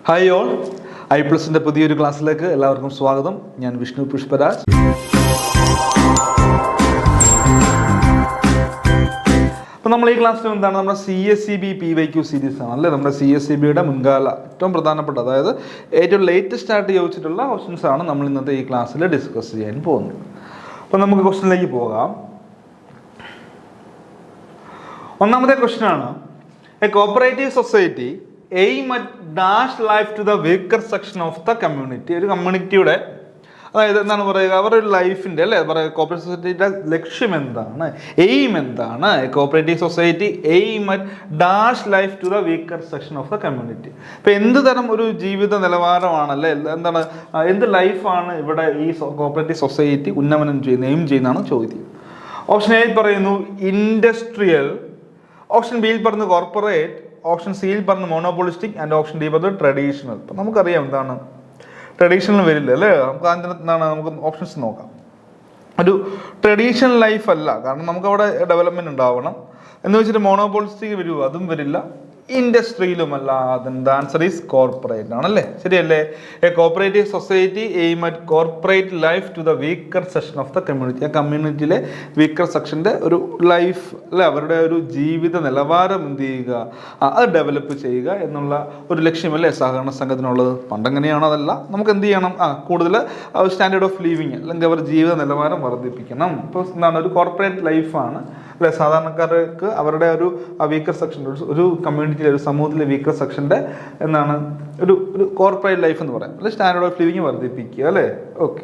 Hi all, I+ന്റെ പുതിയൊരു ക്ലാസ്സിലേക്ക് എല്ലാവർക്കും സ്വാഗതം. ഞാൻ വിഷ്ണു പുഷ്പരാജ്. അപ്പോൾ നമ്മൾ ഈ ക്ലാസ്സിൽ എന്താണ് നമ്മുടെ CSEB PYQ സീരീസ് ആണ് അല്ലേ. നമ്മുടെ CSEBയുടെ മുൻകാല ഏറ്റവും പ്രധാനപ്പെട്ട, അതായത് ഏറ്റവും ലേറ്റസ്റ്റ് ആയിട്ട് ചോദിച്ചിട്ടുള്ള ക്വസ്റ്റ്യൻസ് ആണ് നമ്മൾ ഇന്നത്തെ ഈ ക്ലാസ്സിൽ ഡിസ്കസ് ചെയ്യാൻ പോകുന്നത്. അപ്പോൾ നമുക്ക് ക്വസ്റ്റ്യനിലേക്ക് പോകാം. ഒന്നാമത്തെ ക്വസ്റ്റ്യൻ ആണ്, a cooperative society aim at dash life to the weaker section of the community. ഒരു കമ്മ്യൂണിറ്റിയുടെ, അതായത് എന്താണ് പറയുക, അവരുടെ ലൈഫിൻ്റെ അല്ലേ പറയുക, കോപ്പറേറ്റീവ് സൊസൈറ്റിയുടെ ലക്ഷ്യം എന്താണ്, എയിം എന്താണ്. Cooperative society aim at dash life to the weaker section of the community. ഇപ്പം എന്ത് തരം ഒരു ജീവിത നിലവാരമാണല്ലേ, എന്താണ്, എന്ത് ലൈഫാണ് ഇവിടെ ഈ കോപ്പറേറ്റീവ് സൊസൈറ്റി ഉന്നമനം ചെയ്യുന്നത്, എയിം ചെയ്യുന്നതാണ് ചോദ്യം. ഓപ്ഷൻ എ പറയുന്നു ഇൻഡസ്ട്രിയൽ, ഓപ്ഷൻ ബിയിൽ പറയുന്നു കോർപ്പറേറ്റ്, ഓപ്ഷൻ സിയിൽ പറഞ്ഞ മോണോപോളിസ്റ്റിക് ആൻഡ് ഓപ്ഷൻ ഡി പറഞ്ഞത് ട്രഡീഷണൽ. അപ്പം നമുക്കറിയാം എന്താണ് ട്രഡീഷണൽ വരില്ല അല്ലേ. നമുക്ക് അതിൻ്റെ എന്താണ്, നമുക്ക് ഓപ്ഷൻസ് നോക്കാം. ഒരു ട്രഡീഷണൽ ലൈഫ് അല്ല, കാരണം നമുക്കവിടെ ഡെവലപ്മെൻറ്റ് ഉണ്ടാവണം എന്ന് വെച്ചിട്ട് മോണോപോളിസ്റ്റിക് വരുമോ, അതും വരില്ല. ഇൻഡസ്ട്രിയിലുമല്ല. അതിൻ്റെ ആൻസർ ഈസ് കോർപ്പറേറ്റ് ആണല്ലേ, ശരിയല്ലേ. A cooperative society aim at corporate life to the weaker section of the community. ആ കമ്മ്യൂണിറ്റിയിലെ വീക്കർ സെക്ഷൻ്റെ ഒരു ലൈഫ് അല്ലെ, അവരുടെ ഒരു ജീവിത നിലവാരം എന്ത് ചെയ്യുക, അത് ഡെവലപ്പ് ചെയ്യുക എന്നുള്ള ഒരു ലക്ഷ്യമല്ലേ സഹകരണ സംഘത്തിനുള്ളത്. പണ്ടെങ്ങനെയാണോ അതല്ല, നമുക്ക് എന്ത് ചെയ്യണം, കൂടുതൽ സ്റ്റാൻഡേർഡ് ഓഫ് ലിവിങ് അല്ലെങ്കിൽ അവർ ജീവിത നിലവാരം വർദ്ധിപ്പിക്കണം. ഇപ്പോൾ എന്താണ് ഒരു കോർപ്പറേറ്റ് ലൈഫാണ് അല്ലെ, സാധാരണക്കാർക്ക് അവരുടെ ഒരു വീക്കർ സെക്ഷൻ, ഒരു കമ്മ്യൂണിറ്റിയിലെ ഒരു സമൂഹത്തിലെ വീക്കർ സെക്ഷൻ്റെ എന്താണ് ഒരു കോർപ്പറേറ്റ് ലൈഫ് എന്ന് പറയാം, അല്ലെ സ്റ്റാൻഡേർഡ് ഓഫ് ലിവിങ് വർദ്ധിപ്പിക്കുക അല്ലേ. ഓക്കെ,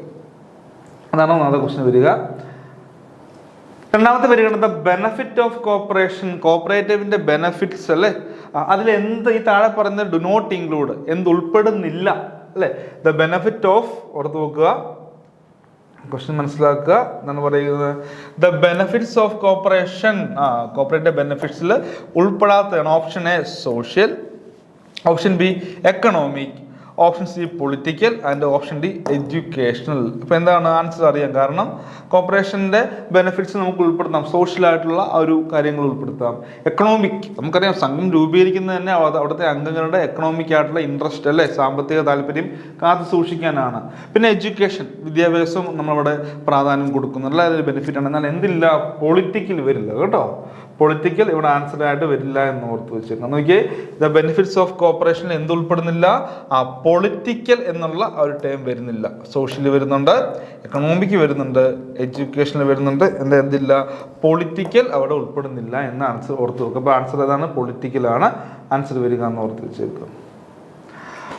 അതാണ് ഒന്നാമത്തെ ക്വസ്റ്റ്യൻ വരിക. രണ്ടാമത്തെ വരികയാണ് ബെനഫിറ്റ് ഓഫ് കോർപ്പറേഷൻ, കോർപ്പറേറ്റീവിൻ്റെ ബെനഫിറ്റ്സ് അല്ലേ. അതിലെന്ത് ഈ താഴെ പറയുന്നത് ഡു നോട്ട് ഇൻക്ലൂഡ്, എന്ത് ഉൾപ്പെടുന്നില്ല അല്ലേ. ദ ബെനഫിറ്റ് ഓഫ്, ഓർത്ത് നോക്കുക, ക്വസ്റ്റ്യൻ മനസ്സിലാക്കുക. എന്നാണ് പറയുന്നത് the benefits of corporation, corporate ബെനഫിറ്റ്സിൽ ഉൾപ്പെടാത്തതാണ്. Option A social, option B economic, option C political and option D educational. അപ്പോൾ എന്താണ് ആൻസർ അറിയാം, കാരണം കോർപ്പറേഷൻ്റെ ബെനിഫിറ്റ്സ് നമുക്ക് ഉൾപ്പെടുത്താം, സോഷ്യലായിട്ടുള്ള ആ ഒരു കാര്യങ്ങൾ ഉൾപ്പെടുത്താം. എക്കണോമിക്, നമുക്കറിയാം സംഘം രൂപീകരിക്കുന്നത് തന്നെ അവിടുത്തെ അംഗങ്ങളുടെ എക്കണോമിക് ആയിട്ടുള്ള ഇൻട്രസ്റ്റ് അല്ലേ, സാമ്പത്തിക താല്പര്യം കാത്തു സൂക്ഷിക്കാനാണ്. പിന്നെ എഡ്യൂക്കേഷൻ, വിദ്യാഭ്യാസവും നമ്മളവിടെ പ്രാധാന്യം കൊടുക്കുന്നു, നല്ല ഒരു ബെനിഫിറ്റാണ്. എന്നാൽ എന്തില്ല, പൊളിറ്റിക്കൽ വരില്ല കേട്ടോ. പൊളിറ്റിക്കൽ ഇവിടെ ആൻസർ ആയിട്ട് വരില്ല എന്ന് ഓർത്ത് വെച്ചേക്കാം. നോക്കിയേ, ദ ബെനിഫിറ്റ്സ് ഓഫ് കോർപ്പറേഷനിൽ എന്ത് ഉൾപ്പെടുന്നില്ല, പൊളിറ്റിക്കൽ എന്നുള്ള ഒരു ടേം വരുന്നില്ല. സോഷ്യൽ വരുന്നുണ്ട്, എക്കണോമിക് വരുന്നുണ്ട്, എഡ്യൂക്കേഷനിൽ വരുന്നുണ്ട്, എന്തില്ല, പൊളിറ്റിക്കൽ അവിടെ ഉൾപ്പെടുന്നില്ല എന്ന ആൻസർ ഓർത്ത് വെക്കുക. അപ്പോൾ ആൻസർ ഏതാണ്, പൊളിറ്റിക്കലാണ് ആൻസർ വരിക എന്ന് ഓർത്ത് വെച്ചേക്കുക.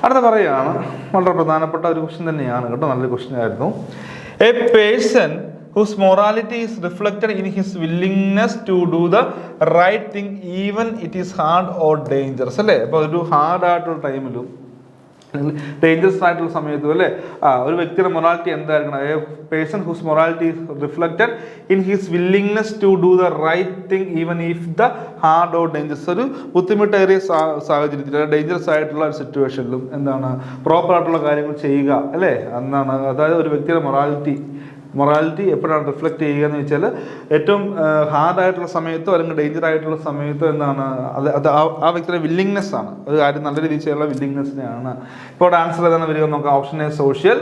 അടുത്ത പറയുകയാണ്, വളരെ പ്രധാനപ്പെട്ട ഒരു ക്വസ്റ്റ്യൻ തന്നെയാണ് കേട്ടോ, നല്ലൊരു ക്വസ്റ്റ്യൻ ആയിരുന്നു. A person whose morality is reflected in his willingness to do the right thing even it is hard or dangerous അല്ലേ. അപ്പോൾ ഒരു ഹാർഡ് ആയിട്ടുള്ള ടൈമിലും ഡേഞ്ചറസ് ആയിട്ടുള്ള സമയത്തും അല്ലേ ഒരു വ്യക്തിയുടെ മൊറാലിറ്റി എന്തായിരിക്കണം, a person whose morality is reflected in his willingness to do the right thing even if the hard or dangerous. ഒരു ബുദ്ധിമുട്ടേറിയ സാഹചര്യത്തിൽ, ഡേഞ്ചറസ് ആയിട്ടുള്ള ഒരു സിറ്റുവേഷനിലും എന്താണ് പ്രോപ്പർ ആയിട്ടുള്ള കാര്യങ്ങൾ ചെയ്യുക അല്ലേ എന്നാണ്. അതായത് ഒരു വ്യക്തിയുടെ മൊറാലിറ്റി എപ്പോഴാണ് റിഫ്ലക്റ്റ് ചെയ്യുക എന്ന് വെച്ചാൽ ഏറ്റവും ഹാർഡായിട്ടുള്ള സമയത്തോ അല്ലെങ്കിൽ ഡേഞ്ചർ ആയിട്ടുള്ള സമയത്തോ എന്താണ് അത് ആ വ്യക്തിയുടെ വില്ലിങ്നെസ് ആണ്, ഒരു കാര്യം നല്ല രീതിയിൽ ചെയ്യാനുള്ള വില്ലിങ്നെസ്സിനെയാണ്. ഇപ്പോൾ ആൻസർ ഏതാണ് വരിക നോക്കാം. Option A social,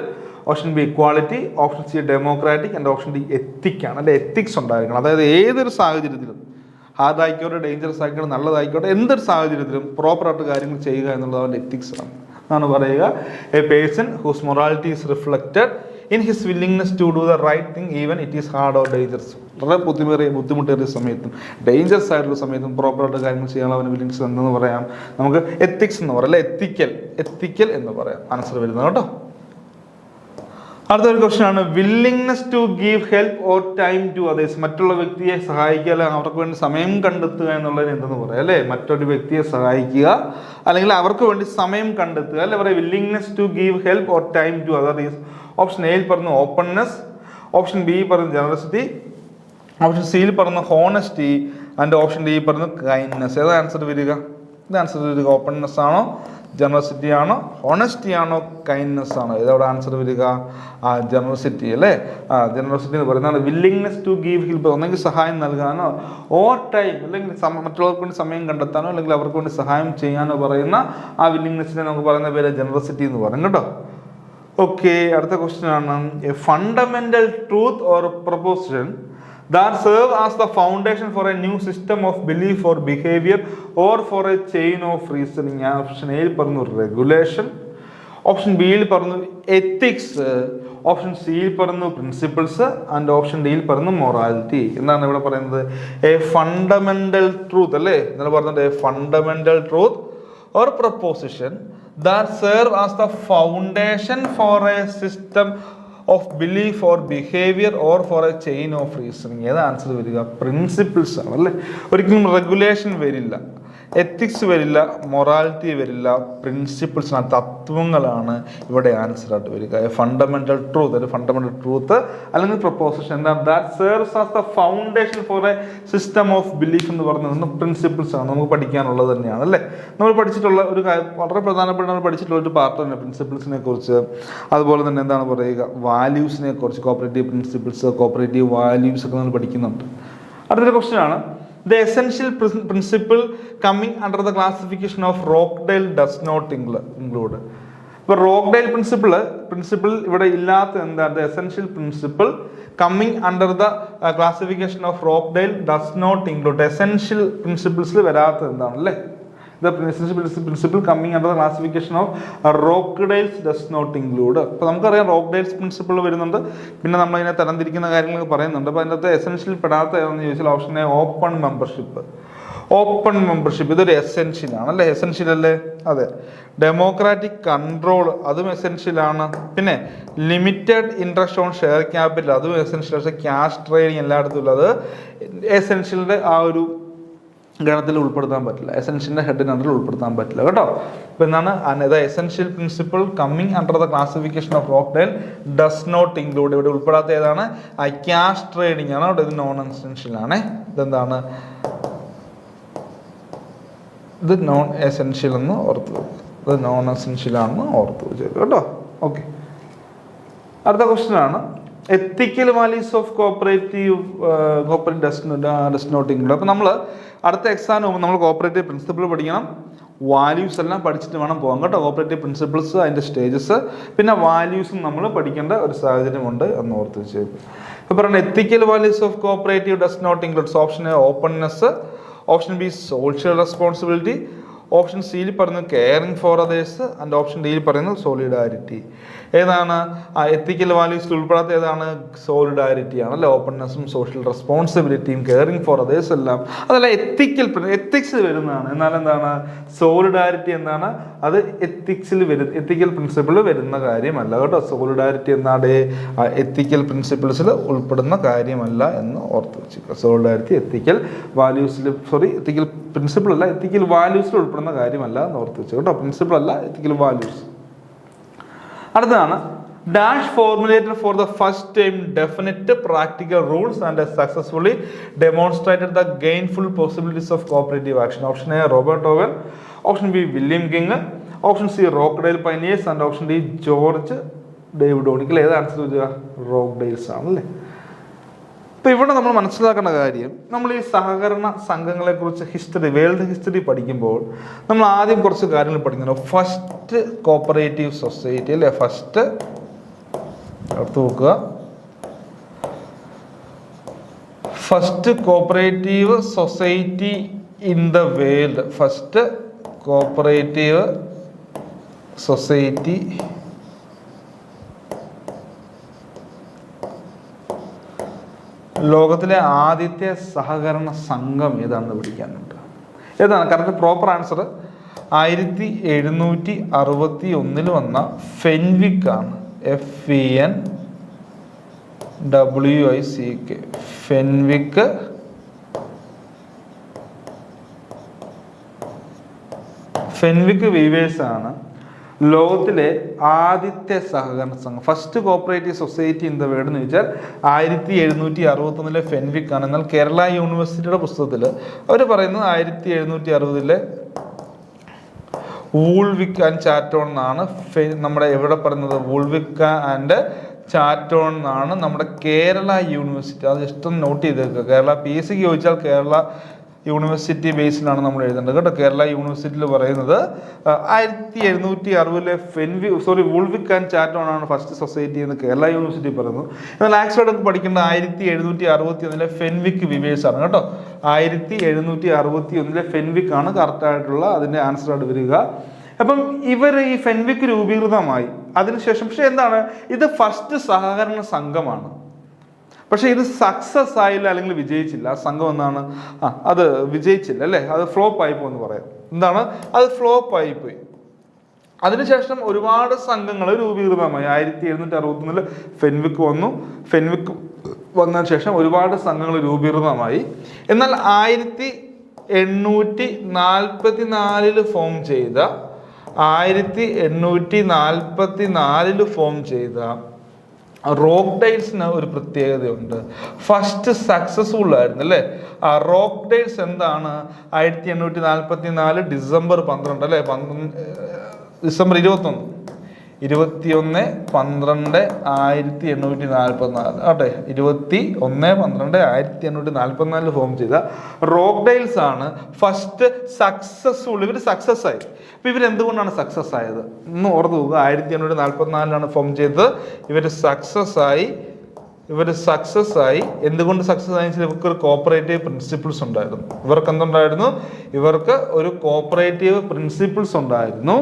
option B equality, option C democratic and option D എത്തിക്കാണ്. അല്ലെ എത്തിക്സ് ഉണ്ടായിരിക്കണം. അതായത് ഏതൊരു സാഹചര്യത്തിലും ഹാർഡായിക്കോട്ടെ ഡേഞ്ചറസ് ആയിക്കോട്ടെ നല്ലതായിക്കോട്ടെ എന്തൊരു സാഹചര്യത്തിലും പ്രോപ്പറായിട്ട് കാര്യങ്ങൾ ചെയ്യുക എന്നുള്ളത് അവൻ്റെ എത്തിക്സ് ആണ് എന്നാണ് പറയുക. A person whose morality is reflected in his willingness to do the right thing even it is hard or dangerous. വളരെ ബുദ്ധിമുട്ടേറിയ സമയത്തും ഡേഞ്ചറസ് ആയിട്ടുള്ള സമയത്തും പ്രോപ്പറായിട്ട് കാര്യങ്ങൾ ചെയ്യാനുള്ള അവന് വില്ലിങ്സ് എന്തെന്ന് പറയാം, നമുക്ക് എത്തിക്സ് എന്ന് പറയാം അല്ലെ, എത്തിക്കൽ എന്ന് പറയാം ആൻസർ വരുന്നത് കേട്ടോ. അടുത്തൊരു ക്വസ്റ്റ്യൻ ആണ്, willingness to give help or time to others. മറ്റുള്ള വ്യക്തിയെ സഹായിക്കുക അല്ലെങ്കിൽ അവർക്ക് വേണ്ടി സമയം കണ്ടെത്തുക എന്നുള്ളതിന് എന്തെന്ന് പറയാം അല്ലേ. മറ്റൊരു വ്യക്തിയെ സഹായിക്കുക അല്ലെങ്കിൽ അവർക്ക് വേണ്ടി സമയം കണ്ടെത്തുക അല്ലെ പറയാം, willingness to give help or time to others. Option എയിൽ പറഞ്ഞു ഓപ്പൺനെസ്, ഓപ്ഷൻ ബി പറഞ്ഞു ജനറസിറ്റി, ഓപ്ഷൻ സിയിൽ പറഞ്ഞു ഹോണസ്റ്റി ആൻഡ് ഓപ്ഷൻ ഡി പറഞ്ഞു കൈൻഡ്നെസ്. ഏതാ ആൻസർ വരിക, ഇത് ആൻസർ വരിക ഓപ്പൺനെസ് ആണോ ജനറസിറ്റി ആണോ, ഹോണസ്റ്റി ആണോ, കൈൻഡ്നെസ് ആണോ? ഇതവിടെ ആൻസർ വരിക ജനറസിറ്റി അല്ലേ. ജനറസിറ്റി എന്ന് പറയുന്നത് വില്ലിങ്നെസ് ടു ഗീവ് ഹെൽപ്പ്, ഒന്നെങ്കിൽ സഹായം നൽകാനോ, ഓർ ടൈം അല്ലെങ്കിൽ മറ്റുള്ളവർക്ക് വേണ്ടി സമയം കണ്ടെത്താനോ അല്ലെങ്കിൽ അവർക്ക് വേണ്ടി സഹായം ചെയ്യാനോ പറയുന്ന ആ വില്ലിങ്നെസ്സിനെ നമുക്ക് പറയുന്ന പേര് ജനറസിറ്റി എന്ന് പറയും കേട്ടോ. ഓക്കെ, അടുത്ത ക്വസ്റ്റ്യൻ ആണ് A fundamental truth or proposition that serve as the foundation for a new system of belief or behavior or for a chain of reasoning. Option എയിൽ പറഞ്ഞു റെഗുലേഷൻ, ഓപ്ഷൻ ബിയിൽ പറഞ്ഞു എത്തിക്സ്, ഓപ്ഷൻ സിയിൽ പറഞ്ഞു principles and option ഡിയിൽ പറഞ്ഞു morality. എന്താണ് ഇവിടെ പറയുന്നത്? എ ഫണ്ടമെന്റൽ ട്രൂത്ത് അല്ലേ, എന്താണ് പറഞ്ഞത്? A fundamental truth or proposition that serve as the foundation for a system of belief or behaviour or for a chain of reasoning. ഏത് ആൻസർ വരിക? പ്രിൻസിപ്പിൾസ് ആണ് അല്ലേ. ഒരിക്കലും റെഗുലേഷൻ വരില്ല, എത്തിക്സ് വരില്ല, മൊറാലിറ്റി വരില്ല, പ്രിൻസിപ്പിൾസ് ആണ്, തത്വങ്ങളാണ് ഇവിടെ ആൻസർ ആയിട്ട് വരിക. ഫണ്ടമെന്റൽ ട്രൂത്ത്, ഒരു ഫണ്ടമെന്റൽ ട്രൂത്ത് അല്ലെങ്കിൽ പ്രൊപ്പോസിഷൻ എന്താണ്? That serves as the foundation for a system of belief എന്ന് പറയുന്നത് പ്രിൻസിപ്പിൾസ് ആണ്, നമുക്ക് പഠിക്കാനുള്ളത് തന്നെയാണ് അല്ലേ. നമ്മൾ പഠിച്ചിട്ടുള്ള ഒരു കാര്യം, വളരെ പ്രധാനപ്പെട്ട നമ്മൾ പഠിച്ചിട്ടുള്ള ഒരു പാർട്ട് തന്നെ പ്രിൻസിപ്പിൾസിനെ കുറിച്ച്. അതുപോലെ തന്നെ എന്താണ് പറയുക? വാല്യൂസിനെ കുറിച്ച്, കോപ്പറേറ്റീവ് പ്രിൻസിപ്പിൾസ്, കോപ്പറേറ്റീവ് വാല്യൂസ് ഒക്കെ നമ്മൾ പഠിക്കുന്നുണ്ട്. അടുത്തൊരു ക്വസ്റ്റ്യൻ ആണ് the essential principle coming under the classification of Rockdale does not include. ഇപ്പോൾ റോക്ക്ഡെയിൽ പ്രിൻസിപ്പിൾ ഇവിടെ ഇല്ലാത്ത എന്താണ്? The essential principle coming under the classification of Rockdale does not include. essential principles വരാത്ത എന്താണ് അല്ലേ? The principle coming under the classification of Rockdale's does not include. അപ്പോൾ നമുക്കറിയാം റോക്ക്ഡെയിൽസ് principle വരുന്നുണ്ട്, പിന്നെ നമ്മൾ അതിനെ തരംതിരിക്കുന്ന കാര്യങ്ങൾ പറയുന്നുണ്ട്. അപ്പോൾ അതിനകത്ത് എസെൻഷ്യൽ പെടാത്ത ഏതാണെന്ന് ചോദിച്ചാൽ option A open membership. Open membership ഇതൊരു എസെൻഷ്യൽ ആണ് അല്ലേ, എസെൻഷ്യൽ അല്ലേ? അതെ. ഡെമോക്രാറ്റിക് കൺട്രോൾ അതും എസെൻഷ്യൽ ആണ്. പിന്നെ limited interest on share capital അതും എസെൻഷ്യൽ. പക്ഷേ ക്യാഷ് ട്രേഡിങ് എല്ലായിടത്തും ഉള്ളത് എസെൻഷ്യലിൻ്റെ ആ ഒരു ഗണത്തിൽ ഉൾപ്പെടുത്താൻ പറ്റില്ല, എസെൻഷ്യലിൻ്റെ ഹെഡിന് അണ്ടറിൽ ഉൾപ്പെടുത്താൻ പറ്റില്ല കേട്ടോ. അപ്പോൾ എന്താണ്? The essential principle coming under the classification of Rochdale does not include. ഇവിടെ ഉൾപ്പെടാത്ത ഏതാണ്? ക്യാഷ് ട്രേഡിംഗ് ആണ്. അവിടെ ഇത് നോൺ എസെൻഷ്യൽ ആണ്. ഇതെന്താണ്? ഇത് നോൺ എസെൻഷ്യൽ എന്ന് ഓർത്ത് വെക്കുക. ഇത് നോൺ എസെൻഷ്യൽ ആണെന്ന് ഓർത്ത് വെച്ചേക്കുക കേട്ടോ. ഓക്കെ, അടുത്ത ക്വസ്റ്റ്യൻ ആണ് ethical values of cooperative does not include. അപ്പോൾ നമ്മൾ അടുത്ത എക്സാമിന് പോകുമ്പോൾ നമ്മൾ കോപ്പറേറ്റീവ് പ്രിൻസിപ്പിൾ പഠിക്കണം, വാല്യൂസ് എല്ലാം പഠിച്ചിട്ട് വേണം പോകാം കേട്ടോ. കോപ്പറേറ്റീവ് പ്രിൻസിപ്പിൾസ്, അതിൻ്റെ സ്റ്റേജസ്, പിന്നെ വാല്യൂസും നമ്മൾ പഠിക്കേണ്ട ഒരു സാഹചര്യമുണ്ട് എന്ന് ഓർത്ത് വെച്ചേക്കും. ഇപ്പോൾ പറയുന്നത് ethical values of cooperative does not includes. Option A openness, option B social responsibility, option സിയിൽ പറയുന്നത് caring for others and option ഡിയിൽ പറയുന്നത് സോളിഡാരിറ്റി. ഏതാണ് എത്തിക്കൽ വാല്യൂസിൽ ഉൾപ്പെടാത്ത? ഏതാണ്? സോളിഡാരിറ്റി ആണല്ലേ. ഓപ്പൺനെസ്സും സോഷ്യൽ റെസ്പോൺസിബിലിറ്റിയും കെയറിങ് ഫോർ അതേഴ്സ് എല്ലാം അതല്ല എത്തിക്സിൽ വരുന്നതാണ്. എന്നാൽ എന്താണ് സോളിഡാരിറ്റി? എന്താണ് അത്? എത്തിക്കൽ പ്രിൻസിപ്പിൾ വരുന്ന കാര്യമല്ല കേട്ടോ. സോളിഡാരിറ്റി എന്നാണ് എത്തിക്കൽ പ്രിൻസിപ്പിൾസിൽ ഉൾപ്പെടുന്ന കാര്യമല്ല എന്ന് ഓർത്ത് വെച്ചിരിക്കുക. സോളിഡാരിറ്റി എത്തിക്കൽ പ്രിൻസിപ്പിൾ അല്ല, എത്തിക്കൽ വാല്യൂസിൽ ഉൾപ്പെടുന്ന കാര്യമല്ല എന്ന് ഓർത്ത് വെച്ചു കേട്ടോ. പ്രിൻസിപ്പിൾ അല്ല, എത്തിക്കൽ വാല്യൂസ്. അടുത്തതാണ് dash formulated for the first time definite practical rules and successfully demonstrated the gainful possibilities of cooperative action. Option A Robert Owen, option B William King, option C Rochdale pioneers and option D George David ഓണിക്കൽ. ഏത് answer വരിക? റോക്ക്ഡെയിൽസ് ആണല്ലേ. അപ്പോൾ ഇവിടെ നമ്മൾ മനസ്സിലാക്കേണ്ട കാര്യം, നമ്മൾ ഈ സഹകരണ സംഘങ്ങളെക്കുറിച്ച് വേൾഡ് ഹിസ്റ്ററി പഠിക്കുമ്പോൾ നമ്മൾ ആദ്യം കുറച്ച് കാര്യങ്ങൾ പഠിക്കണം. ഫസ്റ്റ് കോപ്പറേറ്റീവ് സൊസൈറ്റി അല്ലേ, ഫസ്റ്റ് അടുത്ത് നോക്കുക. First cooperative society in the world, first cooperative society ലോകത്തിലെ ആദ്യത്തെ സഹകരണ സംഘം ഏതാണെന്ന് പഠിക്കാനുണ്ട്. ഏതാണ് കറക്റ്റ് പ്രോപ്പർ ആൻസർ? 1761 വന്ന ഫെൻവിക് ആണ്. FENWICK. ഫെൻവിക് വീവേഴ്സ് ആണ് ലോകത്തിലെ ആദ്യത്തെ സഹകരണ സംഘം. First cooperative society in the world എന്ന് ചോദിച്ചാൽ 1761 ഫെൻവിക് ആണ്. എന്നാൽ കേരള യൂണിവേഴ്സിറ്റിയുടെ പുസ്തകത്തിൽ അവർ പറയുന്നത് 1760 വൂൾവിക് ആൻഡ് ചാറ്റോൺ എന്നാണ് നമ്മുടെ എവിടെ പറയുന്നത്, വൂൾവിക് ആൻഡ് ചാറ്റോൺ എന്നാണ് നമ്മുടെ കേരള യൂണിവേഴ്സിറ്റി. അത് ജസ്റ്റ് ഒന്ന് നോട്ട് ചെയ്തേക്കുക. കേരള PSC ചോദിച്ചാൽ കേരള യൂണിവേഴ്സിറ്റി ബേസിലാണ് നമ്മൾ എഴുതേണ്ടത് കേട്ടോ. കേരള യൂണിവേഴ്സിറ്റിയിൽ പറയുന്നത് 1760 വൂൾവിക് ആൻഡ് ചാറ്റോൺ ആണ് ഫസ്റ്റ് സൊസൈറ്റി എന്ന് കേരള യൂണിവേഴ്സിറ്റി പറയുന്നു. എന്നാൽ ആക്ച്വലായിട്ട് പഠിക്കേണ്ട 1761 ഫെൻവിക് വിവേഴ്സ് ആണ് കേട്ടോ. 1761 ഫെൻവിക് ആണ് കറക്റ്റ് ആയിട്ടുള്ള അതിന്റെ ആൻസർ ആയിട്ട് വരിക. അപ്പം ഇവർ ഈ ഫെൻവിക് രൂപീകൃതമായി. അതിനുശേഷം പക്ഷെ എന്താണ്, ഇത് ഫസ്റ്റ് സഹകരണ സംഘമാണ്. പക്ഷെ ഇത് സക്സസ് ആയില്ല, അല്ലെങ്കിൽ വിജയിച്ചില്ല. ആ സംഘം എന്താണ്, അത് വിജയിച്ചില്ല അല്ലേ, അത് ഫ്ലോപ്പ് ആയിപ്പോ എന്ന് പറയാം. എന്താണ്, അത് ഫ്ലോപ്പ് ആയിപ്പോയി. അതിനുശേഷം ഒരുപാട് സംഘങ്ങൾ രൂപീകൃതമായി. 1761 ഫെൻവിക് വന്നു. ഫെൻവിക് വന്നതിന് ശേഷം ഒരുപാട് സംഘങ്ങൾ രൂപീകൃതമായി. എന്നാൽ 1844 ഫോം ചെയ്ത 1844 ഫോം ചെയ്ത റോക്ക്ഡെയിൽസിന് ഒരു പ്രത്യേകതയുണ്ട്. ഫസ്റ്റ് സക്സസ്ഫുൾ ആയിരുന്നു അല്ലേ. ആ റോക്ക്ഡെയിൽസ് എന്താണ്, 1844 ഡിസംബർ 12 അല്ലേ, ഡിസംബർ 21/12/1844 ആട്ടെ, 21/12/1844 ഫോം ചെയ്ത റോക്ക്ഡെയിൽസ് ആണ് ഫസ്റ്റ് സക്സസ്ഫുൾ. ഇവർ സക്സസ് ആയി. അപ്പൊ ഇവരെന്തുകൊണ്ടാണ് സക്സസ് ആയത് എന്ന് ഓർത്ത് നോക്കുക. 1844 ഫോം ചെയ്തത്. ഇവർ സക്സസ് ആയി. എന്തുകൊണ്ട് സക്സസ് ആയി? ഇവർക്ക് ഒരു കോപ്പറേറ്റീവ് പ്രിൻസിപ്പിൾസ് ഉണ്ടായിരുന്നു. ഇവർക്ക് എന്തുണ്ടായിരുന്നു? ഇവർക്ക് ഒരു കോപ്പറേറ്റീവ് പ്രിൻസിപ്പിൾസ് ഉണ്ടായിരുന്നു.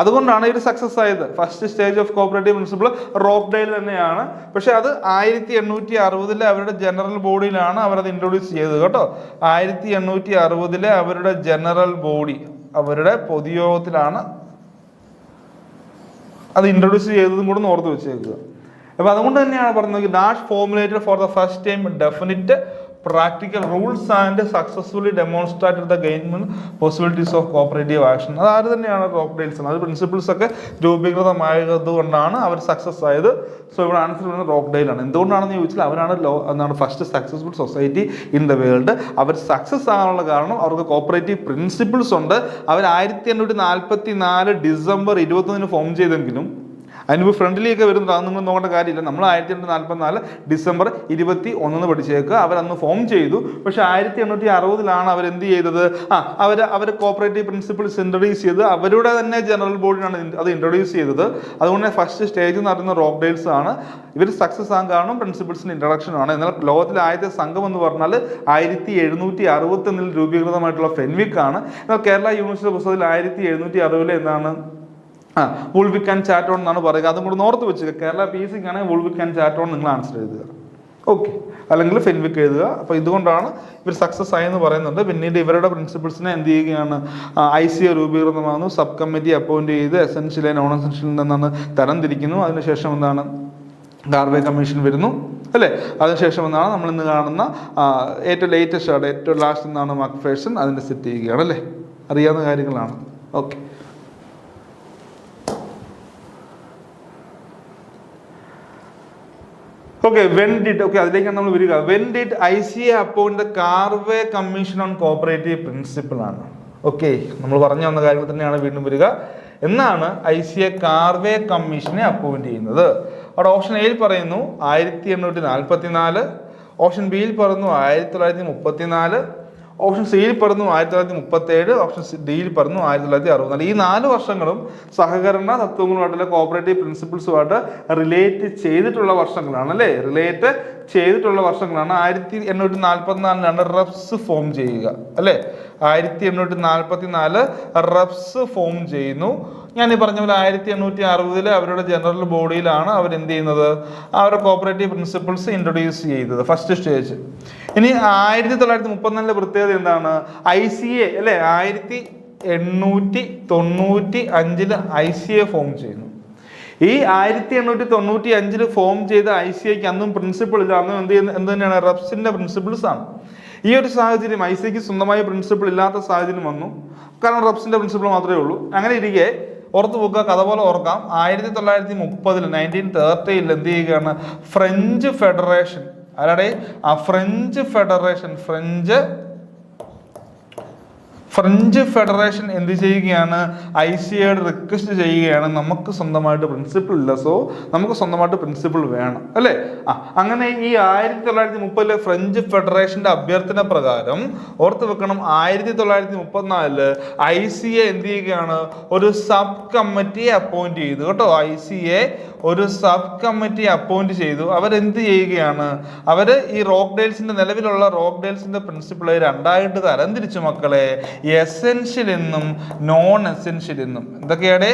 അതുകൊണ്ടാണ് ഇവർ സക്സസ് ആയത്. First stage of cooperative principle Rochdale തന്നെയാണ്. പക്ഷെ അത് 1860 അവരുടെ ജനറൽ ബോഡിയിലാണ് അവരത് ഇൻട്രൊഡ്യൂസ് ചെയ്തത് കേട്ടോ. 1860 അവരുടെ ജനറൽ ബോഡി, അവരുടെ പൊതുയോഗത്തിലാണ് അത് ഇൻട്രൊഡ്യൂസ് ചെയ്തതും കൂടെ ഓർത്ത് വെച്ചേക്കുക. അപ്പൊ അതുകൊണ്ട് തന്നെയാണ് പറഞ്ഞത് dash formulated for the first time definite practical rules and successfully demonstrated the government possibilities of cooperative action. അത് ആര് തന്നെയാണ് റോക്ക്ഡെയിൽസ്. അത് പ്രിൻസിപ്പിൾസ് ഒക്കെ രൂപീകൃതമായത് കൊണ്ടാണ് അവർ സക്സസ് ആയത്. സോ ഇവിടെ ആൻസർ വരുന്നത് റോക്ക്ഡെയിൽ ആണ്. എന്തുകൊണ്ടാണെന്ന് ചോദിച്ചാൽ അവരാണ് എന്താണ് first successful society in the world. അവർ സക്സസ് ആകാനുള്ള കാരണം അവർക്ക് കോപ്പറേറ്റീവ് പ്രിൻസിപ്പിൾസ് ഉണ്ട്. അവർ 1844 ഡിസംബർ 21 ഫോം ചെയ്തെങ്കിലും അതിന് ഫ്രണ്ട്ലിയൊക്കെ വരുന്നത് അത് നിങ്ങൾ നോക്കേണ്ട കാര്യമില്ല. നമ്മൾ 1844 ഡിസംബർ 21 പഠിച്ചേക്കുക. അവരന്ന് ഫോം ചെയ്തു. പക്ഷെ 1860 അവരെന്ത് ചെയ്തത്? അവർ കോപ്പറേറ്റീവ് പ്രിൻസിപ്പിൾസ് ഇൻട്രൊഡ്യൂസ് ചെയ്ത് അവരുടെ തന്നെ ജനറൽ ബോഡിയാണ് അത് ഇൻട്രൊഡ്യൂസ് ചെയ്തത്. അതുകൊണ്ട് ഫസ്റ്റ് സ്റ്റേജ് എന്ന് പറയുന്ന റോക്ക്ഡെയിൽസ് ആണ്. ഇവർ സക്സസ് ആകാൻ കാരണം പ്രിൻസിപ്പിൾസിന്റെ ഇൻട്രൊഡക്ഷൻ ആണ്. എന്നാൽ ലോകത്തിലെ ആദ്യത്തെ സംഘം എന്ന് പറഞ്ഞാൽ 1761 രൂപീകൃതമായിട്ടുള്ള ഫെൻവിക് ആണ്. എന്നാൽ കേരള യൂണിവേഴ്സിറ്റി പുസ്തകത്തിൽ 1760 എന്താണ് വൂൾവിക് ആൻഡ് ചാറ്റോൺ എന്നാണ് പറയുക. അതും കൂടെ ഓർത്ത് വെച്ചുക. കേരള PSC ആണെങ്കിൽ വൂൾവിക് ആൻഡ് ചാറ്റോൺ നിങ്ങൾ ആൻസർ എഴുതുക. ഓക്കെ, അല്ലെങ്കിൽ ഫെൻവിക് എഴുതുക. അപ്പോൾ ഇതുകൊണ്ടാണ് ഇവർ സക്സസ് ആയെന്ന് പറയുന്നുണ്ട്. പിന്നീട് ഇവരുടെ പ്രിൻസിപ്പിൾസിനെ എന്ത് ചെയ്യുകയാണ്, ICA രൂപീകൃതമാകുന്നു. സബ് കമ്മിറ്റി അപ്പോയിന്റ് ചെയ്ത് എസെൻഷ്യൽ നോൺ എസെൻഷ്യൽ നിന്നാണ് തരംതിരിക്കുന്നു. അതിനുശേഷം എന്താണ് ഗാർവേ കമ്മീഷൻ വരുന്നു അല്ലേ. അതിനുശേഷം എന്താണ് നമ്മൾ ഇന്ന് കാണുന്ന ഏറ്റവും ലേറ്റസ്റ്റ് ആണ്, ഏറ്റവും ലാസ്റ്റ് എന്നാണ് മക്ഫേഴ്സൺ അതിൻ്റെ സെറ്റ് ചെയ്യുകയാണ് അല്ലേ. അറിയാവുന്ന കാര്യങ്ങളാണ്. ഓക്കെ, അതിലേക്കാണ് നമ്മൾ വരിക. When did ICA appoint the Karve commission on cooperative principle ആണ്. ഓക്കെ, നമ്മൾ പറഞ്ഞു വന്ന കാര്യങ്ങൾ തന്നെയാണ് വീണ്ടും വരിക. എന്നാണ് ICA കാർവേ കമ്മീഷനെ അപ്പോയിന്റ് ചെയ്യുന്നത്? അവിടെ ഓപ്ഷൻ എയിൽ പറയുന്നു 1844, ഓപ്ഷൻ ബിയിൽ പറയുന്നു 1934, ഓപ്ഷൻ സിയിൽ പറഞ്ഞു 1937, ഓപ്ഷൻ ഡിയിൽ പറഞ്ഞു 1964. ഈ 4 വർഷങ്ങളും സഹകരണ തത്വങ്ങളുമായിട്ടുള്ള കോപ്പറേറ്റീവ് പ്രിൻസിപ്പിൾസുമായിട്ട് റിലേറ്റ് ചെയ്തിട്ടുള്ള വർഷങ്ങളാണ് അല്ലേ. റിലേറ്റ് ചെയ്തിട്ടുള്ള വർഷങ്ങളാണ്. 1844 റെപ്സ് ഫോം ചെയ്യുക അല്ലേ. 1844 റെപ്സ് ഫോം ചെയ്യുന്നു. ഞാൻ ഈ പറഞ്ഞ പോലെ 1860 അവരുടെ ജനറൽ ബോഡിയിലാണ് അവരെന്ത് ചെയ്യുന്നത്, അവരുടെ കോപ്പറേറ്റീവ് പ്രിൻസിപ്പിൾസ് ഇൻട്രൊഡ്യൂസ് ചെയ്തത് ഫസ്റ്റ് സ്റ്റേജ്. ഇനി 1934 പ്രത്യേകത എന്താണ്? ICA അല്ലെ 1895 ICA ഫോം ചെയ്യുന്നു. ഈ 1895 ഫോം ചെയ്ത ICAക്ക് അന്നും പ്രിൻസിപ്പിൾ ഇല്ല. അന്നും എന്ത് തന്നെയാണ്, റെപ്സിന്റെ പ്രിൻസിപ്പിൾസ് ആണ്. ഈ ഒരു സാഹചര്യം ICAക്ക് സ്വന്തമായ പ്രിൻസിപ്പിൾ ഇല്ലാത്ത സാഹചര്യം വന്നു. കാരണം റെപ്സിന്റെ പ്രിൻസിപ്പിൾ മാത്രമേ ഉള്ളൂ. അങ്ങനെ ഇരിക്കെ ഓർത്ത് വെക്കുക, കഥ പോലെ ഓർക്കാം. 1930 1930 എന്ത് ചെയ്യുകയാണ്, ഫ്രഞ്ച് ഫെഡറേഷൻ, ആരുടെ ആ ഫ്രഞ്ച് ഫെഡറേഷൻ, ഫ്രഞ്ച് ഫെഡറേഷൻ എന്ത് ചെയ്യുകയാണ്, ICAയോട് റിക്വസ്റ്റ് ചെയ്യുകയാണ്, നമുക്ക് സ്വന്തമായിട്ട് പ്രിൻസിപ്പിൾ ഇല്ല, സോ നമുക്ക് സ്വന്തമായിട്ട് പ്രിൻസിപ്പിൾ വേണം അല്ലേ. അങ്ങനെ ഈ 1930 ഫ്രഞ്ച് ഫെഡറേഷന്റെ അഭ്യർത്ഥന പ്രകാരം ഓർത്ത് വെക്കണം, 1934 ICA എന്ത് ചെയ്യുകയാണ്, ഒരു സബ് കമ്മിറ്റി അപ്പോയിന്റ് ചെയ്തു കേട്ടോ. ICA ഒരു സബ് കമ്മിറ്റി അപ്പോയിന്റ് ചെയ്തു. അവരെന്ത് ചെയ്യുകയാണ്, അവര് ഈ റോക്ക്ഡെയിൽസിന്റെ നിലവിലുള്ള റോക്ക്ഡെയിൽസിന്റെ പ്രിൻസിപ്പിളെ രണ്ടായിട്ട് തരംതിരിച്ചു മക്കളെ, എസെൻഷ്യൽ എന്നും നോൺ എസെൻഷ്യൽ എന്നും. എന്തൊക്കെയാണ്?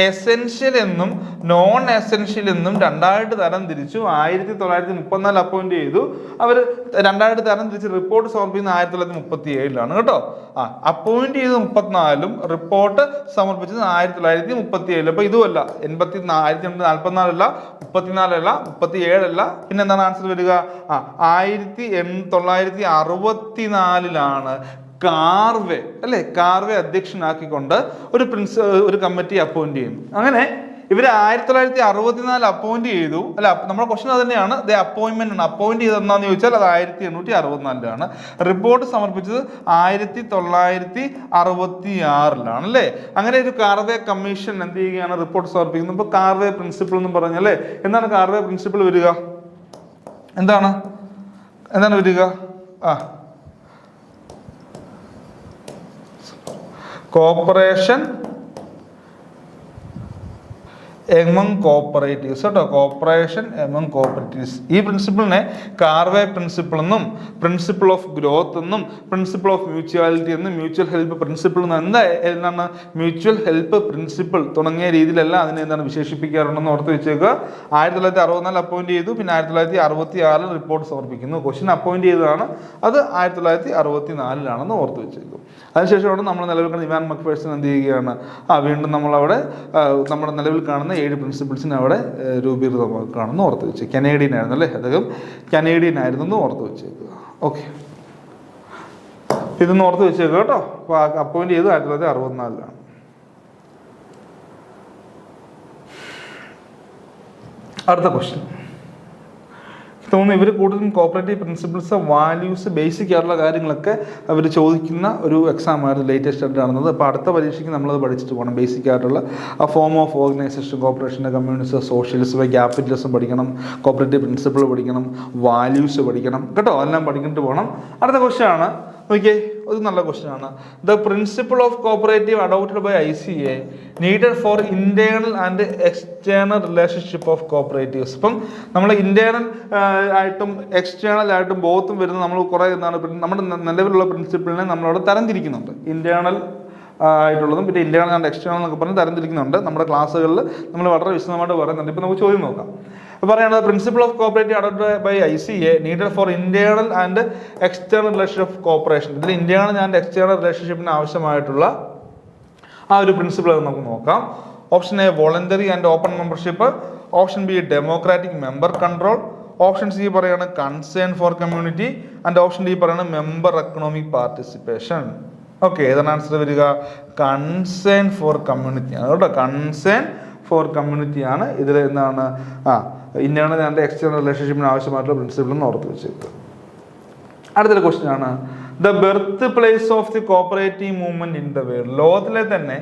എസെൻഷ്യൽ എന്നും നോൺ എസെൻഷ്യൽ എന്നും രണ്ടായിട്ട് തരംതിരിച്ചു. 1934 അപ്പോയിന്റ് ചെയ്തു. അവർ രണ്ടായിട്ട് തരംതിരിച്ച് റിപ്പോർട്ട് സമർപ്പിക്കുന്നത് 1937 കേട്ടോ. അപ്പോയിന്റ് ചെയ്ത് 34 റിപ്പോർട്ട് സമർപ്പിച്ചത് 1937. അപ്പൊ ഇതുമല്ല 1944 34 37 പിന്നെ എന്താണ് ആൻസർ വരിക? 1964 കാർവേ അല്ലെ, കാർവേ അധ്യക്ഷനാക്കിക്കൊണ്ട് ഒരു കമ്മിറ്റി അപ്പോയിന്റ് ചെയ്യുന്നു. അങ്ങനെ ഇവര് 1964 അപ്പോയിന്റ് ചെയ്തു. അല്ല, നമ്മുടെ ക്വസ്റ്റൻ അത് തന്നെയാണ്. അപ്പോയിന്റ്മെന്റ് ആണ്. അപ്പോയിന്റ് ചെയ്തെന്നാന്ന് ചോദിച്ചാൽ അത് 1864 റിപ്പോർട്ട് സമർപ്പിച്ചത് 1966 അല്ലേ. അങ്ങനെ ഒരു കാർവേ കമ്മീഷൻ എന്ത് ചെയ്യുകയാണ്, റിപ്പോർട്ട് സമർപ്പിക്കുന്നത്. ഇപ്പൊ കാർവേ പ്രിൻസിപ്പിൾ എന്ന് പറഞ്ഞല്ലേ, എന്താണ് കാർവേ പ്രിൻസിപ്പിൾ വരിക? എന്താണ് വരിക? കോപ്പറേഷൻ എമംഗ് കോപ്പറേറ്റീവ്സ് കേട്ടോ. Cooperation among cooperatives. ഈ പ്രിൻസിപ്പിളിനെ കാർവേ പ്രിൻസിപ്പിൾ എന്നും പ്രിൻസിപ്പിൾ ഓഫ് ഗ്രോത്ത് എന്നും പ്രിൻസിപ്പിൾ ഓഫ് മ്യൂച്വാലിറ്റി എന്നും മ്യൂച്വൽ ഹെൽപ്പ് പ്രിൻസിപ്പിൾ എന്നും എന്താണ് മ്യൂച്വൽ ഹെൽപ്പ് പ്രിൻസിപ്പിൾ തുടങ്ങിയ രീതിയിലെല്ലാം അതിനെ എന്താണ് വിശേഷിപ്പിക്കാറുണ്ടെന്ന് ഓർത്ത് വെച്ചേക്കുക. 1964 അപ്പോയിന്റ് ചെയ്തു. പിന്നെ 1966 റിപ്പോർട്ട് സമർപ്പിക്കുന്നു. ക്വസ്റ്റ്യൻ അപ്പോയിന്റ് ചെയ്തതാണ്. അത് 1964 ഓർത്ത് വെച്ചേക്കും. അതിനുശേഷമാണ് നമ്മൾ നിലവിൽ കാണുന്ന ഇവാൻ മക്ഫേഴ്സൺ എന്ത് ചെയ്യുകയാണ്, വീണ്ടും നമ്മളവിടെ നമ്മുടെ നിലവിൽ കാണുന്ന 7 പ്രിൻസിപ്പിൾസിനെ അവിടെ രൂപീകൃതമാക്കുകയാണെന്ന് ഓർത്ത് വെച്ചു. കനേഡിയൻ ആയിരുന്നു അല്ലേ, അദ്ദേഹം കനേഡിയൻ ആയിരുന്നു എന്ന് ഓർത്ത് വെച്ചേക്കുക. ഓക്കെ, ഇതൊന്ന് ഓർത്ത് വെച്ചേക്കുക കേട്ടോ. അപ്പോയിന്റ് ചെയ്ത് 1964. അടുത്ത ക്വസ്റ്റ്യൻ തോന്നുന്നു ഇവർ കൂടുതലും കോപ്പറേറ്റീവ് പ്രിൻസിപ്പിൾസ്, വാല്യൂസ്, ബേസിക് ആയിട്ടുള്ള കാര്യങ്ങളൊക്കെ അവർ ചോദിക്കുന്ന ഒരു എക്സാം ആയിരുന്നു ലേറ്റസ്റ്റ് ആയിട്ട് കാണുന്നത്. അപ്പോൾ അടുത്ത പരീക്ഷയ്ക്ക് നമ്മളത് പഠിച്ചിട്ട് പോകണം. ബേസിക് ആയിട്ടുള്ള ഫോം ഓഫ് ഓർഗനൈസേഷൻ, കോപ്പറേഷൻ്റെ, കമ്മ്യൂണിസം, സോഷ്യലിസം, ക്യാപിറ്റലിസം പഠിക്കണം, കോപ്പറേറ്റീവ് പ്രിൻസിപ്പിൾ പഠിക്കണം, വാല്യൂസ് പഠിക്കണം കേട്ടോ. എല്ലാം പഠിച്ചിട്ട് പോകണം. അടുത്ത ക്വസ്റ്റ്യൻ ആണ്, ഓക്കെ, അത് നല്ല ക്വസ്റ്റ്യൻ ആണ്. The principle of cooperative adopted by ICA needed for internal and external relationship of cooperatives. ഇപ്പം നമ്മൾ ഇന്റേണൽ ആയിട്ടും എക്സ്റ്റേണൽ ആയിട്ടും ബോത്തും വരുന്ന നമ്മൾ കുറേ എന്താണ് നമ്മുടെ നിലവിലുള്ള പ്രിൻസിപ്പിളിനെ നമ്മളവിടെ തരംതിരിക്കുന്നുണ്ട്. ഇന്റേണൽ ആയിട്ടുള്ളതും പിന്നെ ഇന്റേണൽ ആൻഡ് എക്സ്റ്റേണൽ എന്നൊക്കെ പറഞ്ഞ് തരംതിരിക്കുന്നുണ്ട്. നമ്മുടെ ക്ലാസ്സുകളിൽ നമ്മൾ വളരെ വിശദമായിട്ട് പറയുന്നുണ്ട്. ഇപ്പം നമുക്ക് ചോദ്യം നോക്കാം. പറയുന്നത് principle of cooperative adopted by ICA needed for internal and external relationship of cooperation. ഇതിൽ ഇന്റേണൽ ആൻഡ് എക്സ്റ്റേണൽ റിലേഷൻഷിപ്പിന് ആവശ്യമായിട്ടുള്ള ഒരു പ്രിൻസിപ്പിൾ നമുക്ക് നോക്കാം. Option A voluntary and open membership, option B democratic member control, option C പറയാണ് concern for community and option D പറയാണ് member economic participation. Okay, ഏതാണ് answer വരിക? കൺസേൺ ഫോർ കമ്മ്യൂണിറ്റി ആണ് കേട്ടോ. കൺസേൺ ഫോർ കമ്മ്യൂണിറ്റി ആണ് ഇതിൽ എന്താണ് ഇന്റേണൽ ആൻഡ് എക്സ്റ്റേണൽ റിലേഷൻഷിപ്പിന് ആവശ്യമായിട്ടുള്ള പ്രിൻസിപ്പിൾ എന്ന് ഓർത്ത് വെച്ചേക്കുക. അടുത്തൊരു ക്വസ്റ്റ്യൻ ആണ്, the birth place of the cooperative movement in the world. ലോകത്തിലെ തന്നെ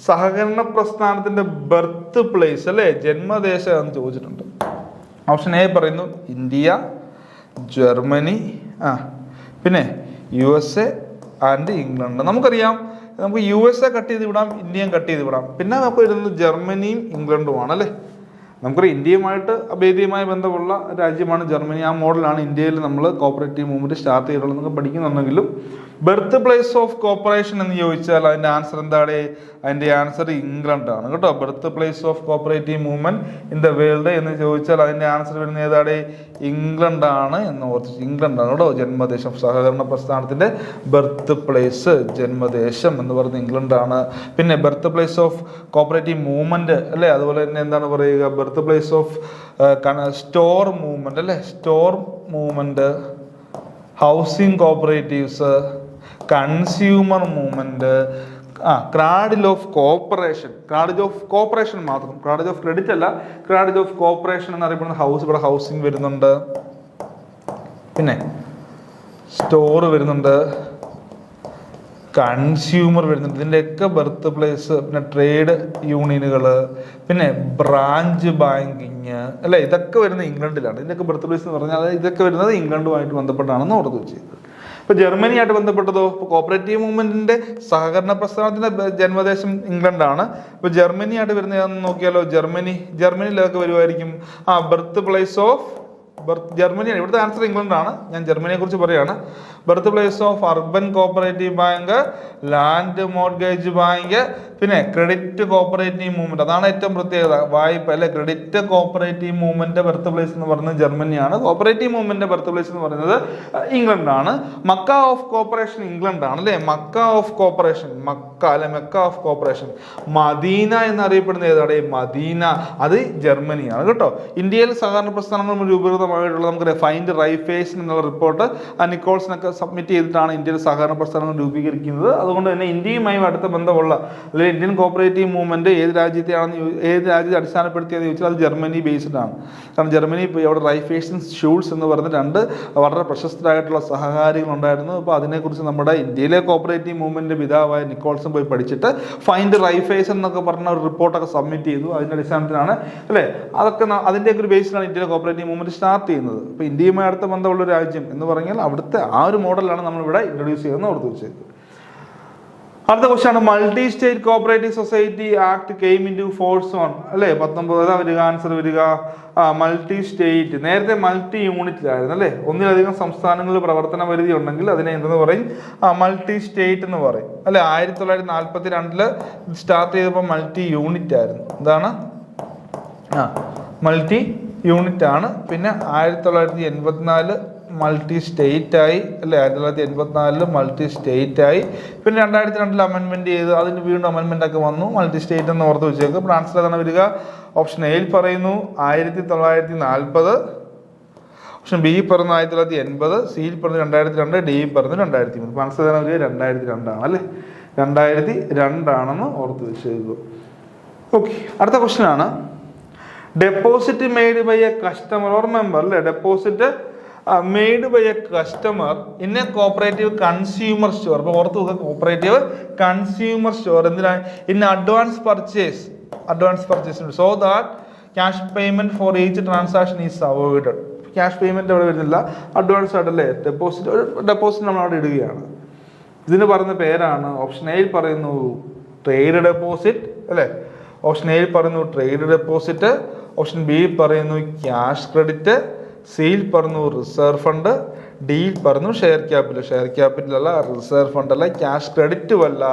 സഹകരണ പ്രസ്ഥാനത്തിന്റെ ബെർത്ത് പ്ലേസ് അല്ലെ, ജന്മദേശം എന്ന് ചോദിച്ചിട്ടുണ്ട്. ഓപ്ഷൻ എ പറയുന്നു ഇന്ത്യ, ജർമ്മനി, പിന്നെ USA ആൻഡ് ഇംഗ്ലണ്ട്. നമുക്കറിയാം, നമുക്ക് USA കട്ട് ചെയ്ത് വിടാം, ഇന്ത്യയും കട്ട് ചെയ്ത് വിടാം. പിന്നെ നമുക്ക് വരുന്നത് ജർമ്മനിയും ഇംഗ്ലണ്ടുമാണ് അല്ലേ. നമുക്കൊരു ഇന്ത്യയുമായിട്ട് അഭേദ്യമായ ബന്ധമുള്ള രാജ്യമാണ് ജർമ്മനി. ആ മോഡലാണ് ഇന്ത്യയിൽ നമ്മൾ കോപ്പറേറ്റീവ് മൂവ്മെന്റ് സ്റ്റാർട്ട് ചെയ്തിട്ടുള്ളതെന്നൊക്കെ പഠിക്കുന്നുണ്ടെങ്കിലും ബെർത്ത് പ്ലേസ് ഓഫ് കോപ്പറേഷൻ എന്ന് ചോദിച്ചാൽ അതിൻ്റെ ആൻസർ എന്താണ്? അതിൻ്റെ ആൻസർ ഇംഗ്ലണ്ട് ആണ് കേട്ടോ. Birth place of cooperative movement in the world എന്ന് ചോദിച്ചാൽ അതിൻ്റെ ആൻസർ വരുന്നത് ഏതാണ്? ഇംഗ്ലണ്ട് ആണ് എന്ന് ഓർത്ത്. ഇംഗ്ലണ്ട് ആണ് കേട്ടോ ജന്മദേശം. സഹകരണ പ്രസ്ഥാനത്തിന്റെ ബെർത്ത് പ്ലേസ്, ജന്മദേശം എന്ന് പറയുന്നത് ഇംഗ്ലണ്ട് ആണ്. പിന്നെ birth place of cooperative movement അല്ലേ, അതുപോലെ തന്നെ എന്താണ് പറയുക, birth place of store movement അല്ലേ, store movement, housing cooperatives, consumer movement, cradle of cooperation, cradle of cooperation മാത്രം, ക്രാഡിൽ ഓഫ് ക്രെഡിറ്റ് അല്ല, ക്രാഡിൽ ഓഫ് കോപ്പറേഷൻ എന്നറിയപ്പെടുന്ന ഹൗസ്, ഇവിടെ ഹൗസിംഗ് വരുന്നുണ്ട്, പിന്നെ സ്റ്റോർ വരുന്നുണ്ട്, കൺസ്യൂമർ വരുന്നുണ്ട്. ഇതിൻ്റെയൊക്കെ ബർത്ത് പ്ലേസ്, പിന്നെ ട്രേഡ് യൂണിയനുകൾ, പിന്നെ ബ്രാഞ്ച് ബാങ്കിങ് അല്ലേ, ഇതൊക്കെ വരുന്നത് ഇംഗ്ലണ്ടിലാണ്. ഇതിൻ്റെയൊക്കെ ബർത്ത് പ്ലേസ് എന്ന് പറഞ്ഞാൽ ഇതൊക്കെ വരുന്നത് ഇംഗ്ലണ്ടുമായിട്ട് ബന്ധപ്പെട്ടാണെന്ന് ഓർത്ത് വെച്ചത്. ഇപ്പോൾ ജർമ്മനിയായിട്ട് ബന്ധപ്പെട്ടതോ, ഇപ്പോൾ കോപ്പറേറ്റീവ് മൂവ്മെന്റിന്റെ സഹകരണ പ്രസ്ഥാനത്തിന്റെ ജന്മദേശം ഇംഗ്ലണ്ടാണ്. ഇപ്പോൾ ജർമ്മനിയായിട്ട് വരുന്നതാണെന്ന് നോക്കിയാലോ, ജർമ്മനിയിലൊക്കെ വരുമായിരിക്കും ബർത്ത് പ്ലേസ് ഓഫ് ജർമ്മനിയാണ്. ഇവിടുത്തെ ആൻസർ ഇംഗ്ലണ്ടാണ്. ഞാൻ ജർമ്മനിയെ കുറിച്ച് പറയുകയാണ്. Birth place of urban cooperative bank, land mortgage bank, പിന്നെ ക്രെഡിറ്റ് കോപ്പറേറ്റീവ് മൂവ്മെന്റ്. അതാണ് ഏറ്റവും പ്രത്യേകത. വായ്പ അല്ലെ, credit cooperative movement birth place എന്ന് പറയുന്നത് ജർമ്മനിയാണ്. കോപ്പറേറ്റീവ് മൂവ്മെന്റ് ബർത്ത് പ്ലേസ് എന്ന് പറയുന്നത് ഇംഗ്ലണ്ടാണ്. മക്ക ഓഫ് കോപ്പറേഷൻ ഇംഗ്ലണ്ടാണ് അല്ലെ. മക്ക ഓഫ് കോപ്പറേഷൻ, മക്ക അല്ലെ, മെക്ക ഓഫ് കോപ്പറേഷൻ. മദീന എന്നറിയപ്പെടുന്ന ഏതാണ്? മദീന, അത് ജർമ്മനിയാണ് കേട്ടോ. ഇന്ത്യയിൽ സഹകരണ പ്രസ്ഥാനങ്ങൾ രൂപീകൃതമായിട്ടുള്ള നമുക്ക് ഫൈൻഡ് റൈഫേഷൻ എന്നുള്ള റിപ്പോർട്ട് നിക്കോൾസനൊക്കെ സബ്മിറ്റ് ചെയ്തിട്ടാണ് ഇന്ത്യയിൽ സഹകരണ പ്രസ്ഥാനങ്ങൾ രൂപീകരിക്കുന്നത്. അതുകൊണ്ട് തന്നെ ഇന്ത്യയുമായി അടുത്ത ബന്ധമുള്ള അല്ലെങ്കിൽ ഇന്ത്യൻ കോപ്പറേറ്റീവ് മൂവ്മെന്റ് ഏത് രാജ്യത്തെ അടിസ്ഥാനപ്പെടുത്തിയെന്ന് ചോദിച്ചാൽ അത് ജർമ്മനി ബേസ്ഡ് ആണ്. കാരണം ജർമ്മനി ഇപ്പോൾ അവിടെ റൈഫേഷൻ ഷൂൾസ് എന്ന് പറഞ്ഞ രണ്ട് വളരെ പ്രശസ്തരായിട്ടുള്ള സഹകാരികൾ ഉണ്ടായിരുന്നു. അപ്പോൾ അതിനെക്കുറിച്ച് നമ്മുടെ ഇന്ത്യയിലെ കോപ്പറേറ്റീവ് മൂവ്മെന്റ് പിതാവായ നിക്കോൾസൺ പോയി പഠിച്ചിട്ട് ഫൈൻഡ് റൈഫേഷൻ എന്നൊക്കെ പറഞ്ഞ ഒരു റിപ്പോർട്ടൊക്കെ സബ്മിറ്റ് ചെയ്തു. അതിൻ്റെ അടിസ്ഥാനത്തിലാണ് അല്ലേ, അതൊക്കെ അതിൻ്റെയൊക്കെ ഒരു ബേസിലാണ് ഇന്ത്യയിലെ കോപ്പറേറ്റീവ് മൂവ്മെന്റ് സ്റ്റാർട്ട് ചെയ്യുന്നത്. ഇപ്പോൾ ഇന്ത്യയുമായി അടുത്ത ബന്ധമുള്ള രാജ്യം എന്ന് പറഞ്ഞാൽ അവിടുത്തെ ആ ഒരു മോഡലാണ് നമ്മളിവിടെ ഇൻട്രൊഡ്യൂസ് ചെയ്യുന്നത് ഓർത്ത് വെച്ചേക്ക്. അടുത്ത ക്വസ്റ്റ്യൻ ആണ്, multi state cooperative society act came into force on അല്ലേ 19 വരിക. ആൻസർ വരിക മൾട്ടി സ്റ്റേറ്റ്. നേരത്തെ മൾട്ടി യൂണിറ്റിലായിരുന്നു അല്ലേ. ഒന്നിലധികം സംസ്ഥാനങ്ങളിൽ പ്രവർത്തന പരിധി ഉണ്ടെങ്കിൽ അതിനെ എന്തെന്ന് പറയും? മൾട്ടി സ്റ്റേറ്റ് എന്ന് പറയും അല്ലെ. 1942 സ്റ്റാർട്ട് ചെയ്തപ്പോൾ മൾട്ടി യൂണിറ്റ് ആയിരുന്നു. എന്താണ്? മൾട്ടി യൂണിറ്റ് ആണ്. പിന്നെ 1984 മൾട്ടി സ്റ്റേറ്റ് ആയി അല്ലേ. 1984 മൾട്ടി സ്റ്റേറ്റ് ആയി. പിന്നെ 2002 അമെൻമെന്റ് ചെയ്ത് അതിന് വീണ്ടും അമെൻമെന്റ് ഒക്കെ വന്നു. മൾട്ടി സ്റ്റേറ്റ് എന്ന് ഓർത്ത് വെച്ചേക്ക്. അപ്പോൾ ആൻസർ ഏതാണ് വരിക? ഓപ്ഷൻ എയിൽ പറയുന്നു 1940, ഓപ്ഷൻ ബി പറയുന്നു 1980, സിയിൽ പറഞ്ഞു 2002, ഡി പറഞ്ഞു 2003. അപ്പോൾ ആൻസർ ഏതാണ് വരിക? 2002 ആണ് അല്ലേ. 2002 ആണെന്ന് ഓർത്ത് വെച്ചേക്കുക. ഓക്കെ, അടുത്ത ക്വസ്റ്റ്യൻ ആണ്, deposit made by a customer or member അല്ലേ. Deposit made by a customer in a cooperative consumer store. അപ്പോൾ ഓർത്ത് നോക്കുക, കോപ്പറേറ്റീവ് കൺസ്യൂമർ സ്റ്റോർ എന്തിനാണ്? In advance purchase so that cash payment for each transaction is avoided. Cash payment അവിടെ വരുന്നില്ല, advance ആയിട്ടല്ലേ deposit നമ്മൾ അവിടെ ഇടുകയാണ്. ഇതിന് പറയുന്ന പേരാണ്, ഓപ്ഷൻ എയിൽ പറയുന്നു ട്രേഡ് ഡെപ്പോസിറ്റ് അല്ലേ. ഓപ്ഷൻ എയിൽ പറയുന്നു ട്രേഡ് ഡെപ്പോസിറ്റ്, ഓപ്ഷൻ ബി പറയുന്നു ക്യാഷ് ക്രെഡിറ്റ്, സിയിൽ പറഞ്ഞു റിസർവ് ഫണ്ട്, ഡിയിൽ പറഞ്ഞു ഷെയർ ക്യാപിറ്റൽ അല്ല, റിസർവ് ഫണ്ട് അല്ല, ക്യാഷ് ക്രെഡിറ്റും അല്ല.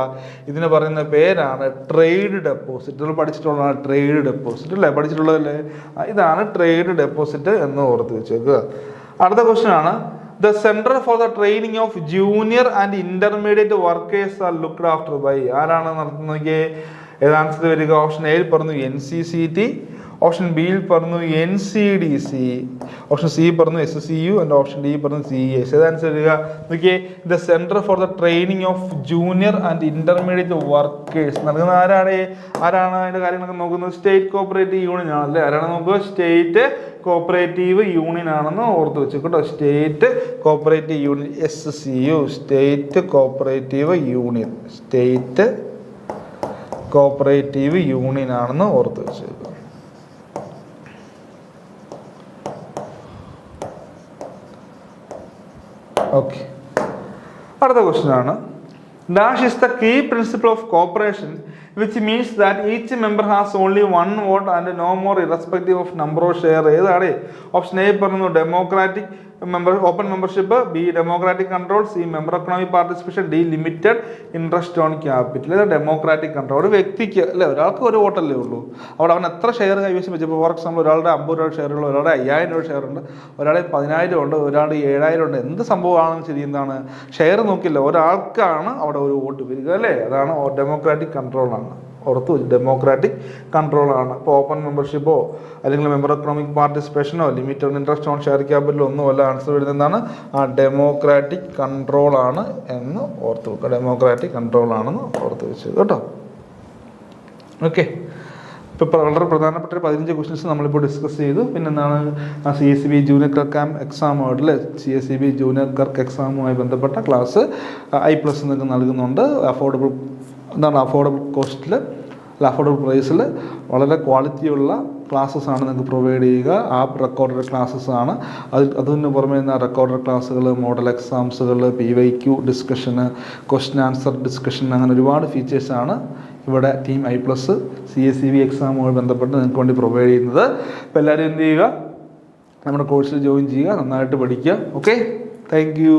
ഇതിന് പറയുന്ന പേരാണ് ട്രേഡ് ഡെപ്പോസിറ്റ്. നിങ്ങൾ പഠിച്ചിട്ടുള്ളതാണ് ട്രേഡ് ഡെപ്പോസിറ്റ് അല്ലേ, പഠിച്ചിട്ടുള്ളതല്ലേ. ഇതാണ് ട്രേഡ് ഡെപ്പോസിറ്റ് എന്ന് ഓർത്ത് വെച്ചേക്കുക. അടുത്ത ക്വസ്റ്റ്യൻ ആണ്, the centre for the training of junior and intermediate workers are looked after by. ആരാണ് നടത്തുന്നത്? ഏത് ആൻസർ വരിക? ഓപ്ഷൻ എയിൽ പറഞ്ഞു NCCT, ഓപ്ഷൻ ബിയിൽ പറഞ്ഞു NCDC, ഓപ്ഷൻ സി പറഞ്ഞു SCU ആൻഡ് ഓപ്ഷൻ ഡി പറഞ്ഞു CES. ഏത് ആൻസർ വരിക? നോക്കിയേ, the centre for the training of junior and intermediate workers നൽകുന്ന ആരാണ് അതിന്റെ കാര്യങ്ങളൊക്കെ നോക്കുന്നത്? സ്റ്റേറ്റ് കോപ്പറേറ്റീവ് യൂണിയൻ ആണല്ലേ. ആരാണ് നോക്കുക? സ്റ്റേറ്റ് കോപ്പറേറ്റീവ് യൂണിയൻ ആണെന്ന് ഓർത്ത് വെച്ചു കേട്ടോ. State cooperative union SCU, state cooperative union, state cooperative union ആണെന്ന് ഓർത്ത് വെച്ചേക്കുക. ഓക്കെ, അടുത്ത ക്വസ്റ്റ്യൻ ആണ്, dash is the key principle of cooperation which means that each member has only one vote and no more irrespective of number of share. ഏതാണ്? Option A പറയുന്നു democratic open membership, B democratic control, C member economic participation, D limited interest on capital. ഇത് democratic control. ഒരു വ്യക്തിക്ക് അല്ലെ, ഒരാൾക്ക് ഒരു വോട്ടല്ലേ ഉള്ളൂ. അവിടെ അവൻ എത്ര ഷെയർ കൈവശം വെച്ചപ്പോൾ ഫോർ എക്സാമ്പിൾ ഒരാളുടെ 50 രൂപ ഷെയർ ഉള്ളൂ, ഒരാളുടെ 5000 രൂപ ഷെയർ ഉണ്ട്, ഒരാളുടെ 10000 ഉണ്ട്, ഒരാളുടെ 7000 ഉണ്ട്. എന്ത് സംഭവമാണെന്ന് ശരി, എന്താണ് ഷെയർ നോക്കില്ല, ഒരാൾക്കാണ് അവിടെ ഒരു വോട്ട് വരിക അല്ലേ. അതാണ് ഡെമോക്രാറ്റിക് കൺട്രോൾ ആണ്. ഓർത്ത് ഡെമോക്രാറ്റിക് കൺട്രോൾ ആണ്. ഇപ്പോൾ ഓപ്പൺ മെമ്പർഷിപ്പോ അല്ലെങ്കിൽ മെമ്പർ എക്കണോമിക് പാർട്ടിസിപ്പേഷനോ limit on interest on share ക്യാപിറ്റലോ ഒന്നും അല്ല. ആൻസർ വരുന്നത് എന്താണ്? ഡെമോക്രാറ്റിക് കൺട്രോൾ ആണ് എന്ന് ഓർത്ത് വെക്കുക. ഡെമോക്രാറ്റിക് കൺട്രോൾ ആണെന്ന് ഓർത്ത് വെച്ചത് കേട്ടോ. ഓക്കെ, ഇപ്പോൾ വളരെ പ്രധാനപ്പെട്ട 15 ക്വസ്റ്റ്യൻസ് നമ്മളിപ്പോൾ ഡിസ്കസ് ചെയ്തു. പിന്നെ എന്താണ് CSEB ജൂനിയർ ക്ലർക്ക് എക്സാമുമായിട്ട് അല്ലേ, CSEB ജൂനിയർ ക്ലർക്ക് എക്സാമുമായി ബന്ധപ്പെട്ട ക്ലാസ് I+ നിങ്ങൾക്ക് നൽകുന്നുണ്ട്. അഫോർഡബിൾ കോസ്റ്റിൽ അല്ല, അഫോർഡബിൾ പ്രൈസിൽ വളരെ ക്വാളിറ്റിയുള്ള ക്ലാസ്സസ് ആണ് നിങ്ങൾക്ക് പ്രൊവൈഡ് ചെയ്യുക. ആപ്പ് റെക്കോർഡഡ് ക്ലാസ്സസ് ആണ്. അതിന് പുറമെ റെക്കോർഡഡ് ക്ലാസ്സുകൾ, മോഡൽ എക്സാംസുകൾ, PYQ ഡിസ്കഷന്, ക്വസ്റ്റ്യൻ ആൻസർ ഡിസ്കഷൻ, അങ്ങനെ ഒരുപാട് ഫീച്ചേഴ്സാണ് ഇവിടെ ടീം I+ CSEB എക്സാമുമായി ബന്ധപ്പെട്ട് നിങ്ങൾക്ക് വേണ്ടി പ്രൊവൈഡ് ചെയ്യുന്നത്. അപ്പോൾ എല്ലാവരും എന്ത് ചെയ്യുക, നമ്മുടെ കോഴ്സിൽ ജോയിൻ ചെയ്യുക, നന്നായിട്ട് പഠിക്കുക. Okay, thank you.